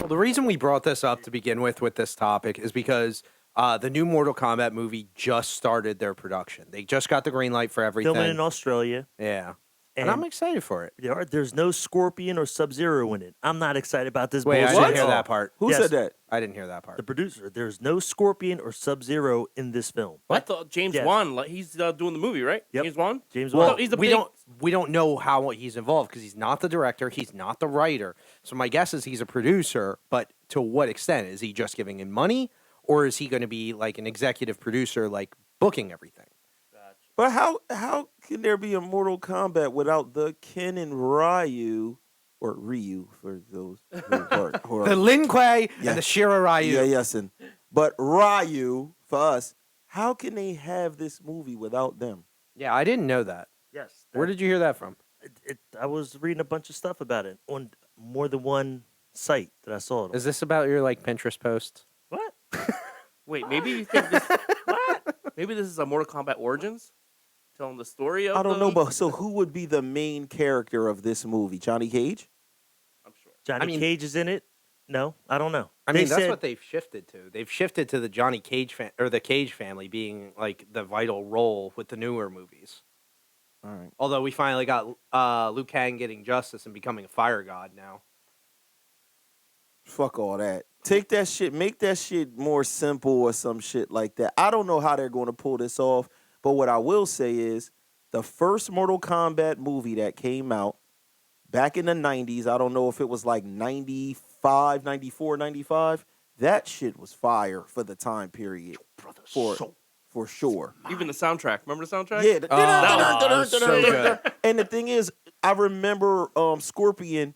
Well, the reason we brought this up to begin with this topic is because the new Mortal Kombat movie just started their production. They just got the green light for everything. Filming in Australia. Yeah. And I'm excited for it. There's no Scorpion or Sub-Zero in it. I'm not excited about this Wait, bullshit. I didn't hear that part. Who said that? I didn't hear that part. The producer. There's no Scorpion or Sub-Zero in this film. I thought James Wan, like, he's doing the movie, right? Yep. James Wan? James Well, Wan. he's the we don't know how he's involved because he's not the director, he's not the writer. So my guess is he's a producer, but to what extent? Is he just giving him money, or is he going to be like an executive producer, like booking everything? But how can there be a Mortal Kombat without the Ken and Ryu, or Ryu for those who are The Lin Kuei and the Shira Ryu. yes, but Ryu for us. How can they have this movie without them? Yeah, I didn't know that. Yes. Where did you hear that from? I was reading a bunch of stuff about it on more than one site that I saw it on. Is this about your like Pinterest posts? What? Wait, maybe you think this... What? Maybe this is a Mortal Kombat Origins? Telling the story of I don't know, but so who would be the main character of this movie? Johnny Cage? I'm sure. Johnny Cage is in it? No, I don't know. I mean, that's what they've shifted to. They've shifted to the Johnny Cage or the Cage family being like the vital role with the newer movies. All right. Although we finally got Liu Kang getting justice and becoming a fire god now. Fuck all that. Take that shit, make that shit more simple or some shit like that. I don't know how they're going to pull this off, but what I will say is the first Mortal Kombat movie that came out back in the 90s, I don't know if it was like 95, 94, 95, that shit was fire for the time period. For sure. Even the soundtrack. Remember the soundtrack? Yeah. That was so good. And the thing is, I remember Scorpion,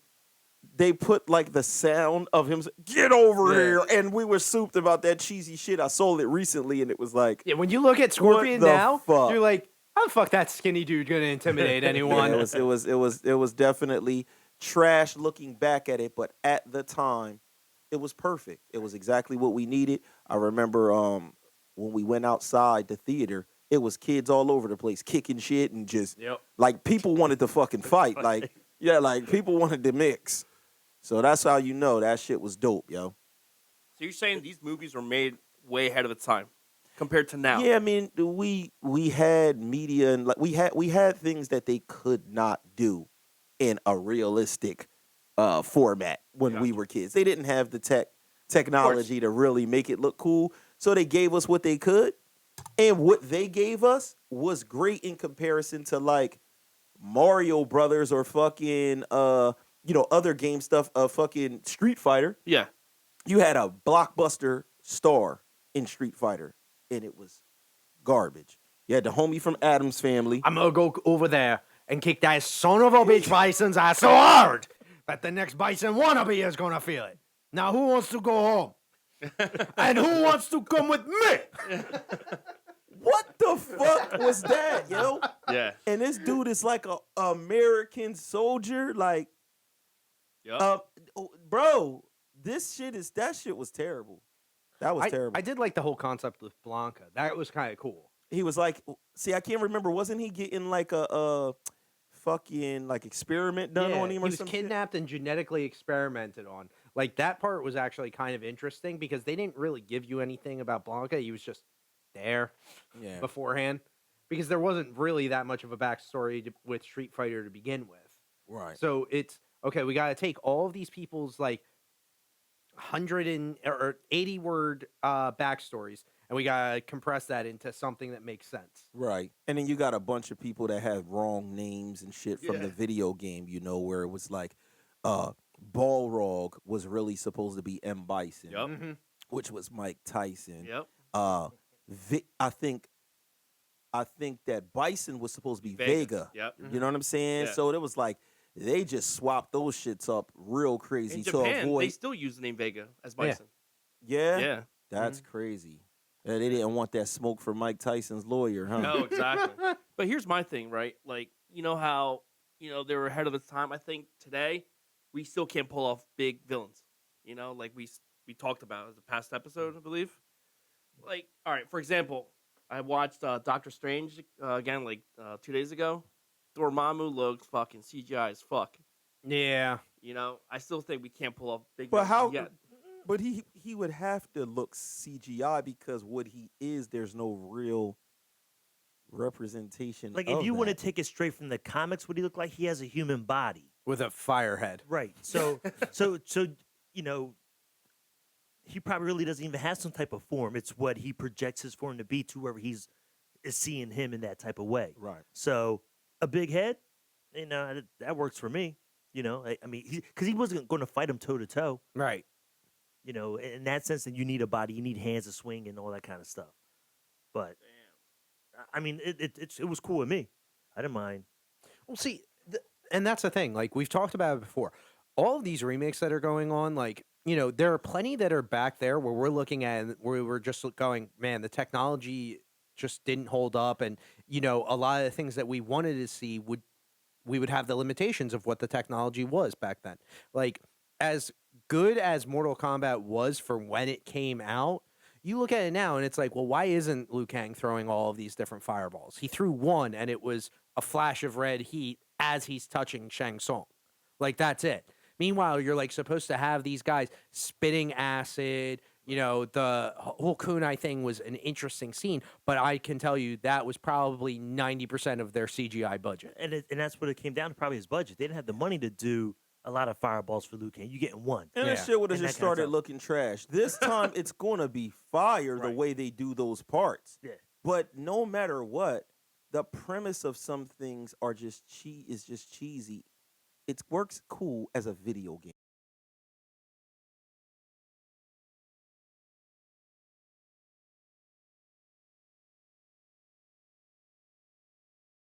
they put like the sound of him, get over here. And we were souped about that cheesy shit. I sold it recently and it was like. Yeah, when you look at Scorpion now, fuck? you're like, how the fuck that skinny dude gonna intimidate anyone? Yeah, it was definitely trash looking back at it, but at the time, it was perfect. It was exactly what we needed. I remember when we went outside the theater, it was kids all over the place kicking shit and just like people wanted to fucking fight. Like, yeah, like people wanted to mix. So that's how you know that shit was dope, yo. So you're saying these movies were made way ahead of its time compared to now? Yeah, I mean, we had media and like we had things that they could not do in a realistic format when we were kids. They didn't have the technology to really make it look cool. So they gave us what they could. And what they gave us was great in comparison to like Mario Brothers or fucking other game stuff, fucking Street Fighter. Yeah. You had a blockbuster star in Street Fighter, and it was garbage. You had the homie from Addams Family. I'm gonna go over there and kick that son of a bitch Bison's ass so hard that the next Bison wannabe is gonna feel it. Now who wants to go home? And who wants to come with me? What the fuck was that, yo? Yeah. And this dude is like a American soldier, like, bro. That shit was terrible. That was terrible. I did like the whole concept with Blanca. That was kind of cool. He was like, see, I can't remember. Wasn't he getting like a fucking like experiment done on him or something? He was kidnapped and genetically experimented on. Like that part was actually kind of interesting because they didn't really give you anything about Blanca. He was just there beforehand because there wasn't really that much of a backstory with Street Fighter to begin with. Right. So it's okay. We got to take all of these people's like 180 word backstories, and we gotta compress that into something that makes sense. Right. And then you got a bunch of people that have wrong names and shit from the video game, where it was like Balrog was really supposed to be M. Bison, which was Mike Tyson. Yep. I think that Bison was supposed to be Vega. Yep. You know what I'm saying? Yeah. So it was like they just swapped those shits up real crazy In to Japan, avoid. they still use the name Vega as Bison. Yeah. Yeah. That's crazy. They didn't want that smoke for Mike Tyson's lawyer, huh? No, exactly. But here's my thing, right? Like, you know how, they were ahead of its time. I think today we still can't pull off big villains. Like we talked about in the past episode, I believe. Like, all right, for example, I watched Doctor Strange again like 2 days ago. Dormammu looks fucking CGI as fuck. Yeah. You know, I still think we can't pull off big. But villains how? yet. But he would have to look CGI because what he is, there's no real representation. Like of if you want to that. take it straight from the comics, what he look like? He has a human body. With a fire head. Right. So you know, he probably really doesn't even have some type of form. It's what he projects his form to be to whoever is seeing him in that type of way. Right. So a big head, you know, that works for me. You know, I mean, because he wasn't going to fight him toe to toe. Right. You know, in that sense, that you need a body, you need hands to swing and all that kind of stuff. But I mean, it was cool with me. I didn't mind. Well, see, and that's the thing. Like we've talked about it before. All of these remakes that are going on, like, you know, there are plenty that are back there where we're looking at and where we're just going, man, the technology just didn't hold up, and you know, a lot of the things that we wanted to see we would have the limitations of what the technology was back then. Like as good as Mortal Kombat was for when it came out, you look at it now and it's like, well, why isn't Liu Kang throwing all of these different fireballs? He threw one and it was a flash of red heat as he's touching Shang Tsung. Like that's it. Meanwhile, you're like supposed to have these guys spitting acid. You know, the whole kunai thing was an interesting scene, but I can tell you that was probably 90% of their CGI budget. And that's what it came down to, probably his budget. They didn't have the money to do a lot of fireballs for Liu Kang. You getting one. And that Yeah. shit would have And just that kinda started stuff. looking trash. This time it's gonna be fire the Right. way they do those parts. Yeah. But no matter what, the premise of some things is just cheesy. It works cool as a video game.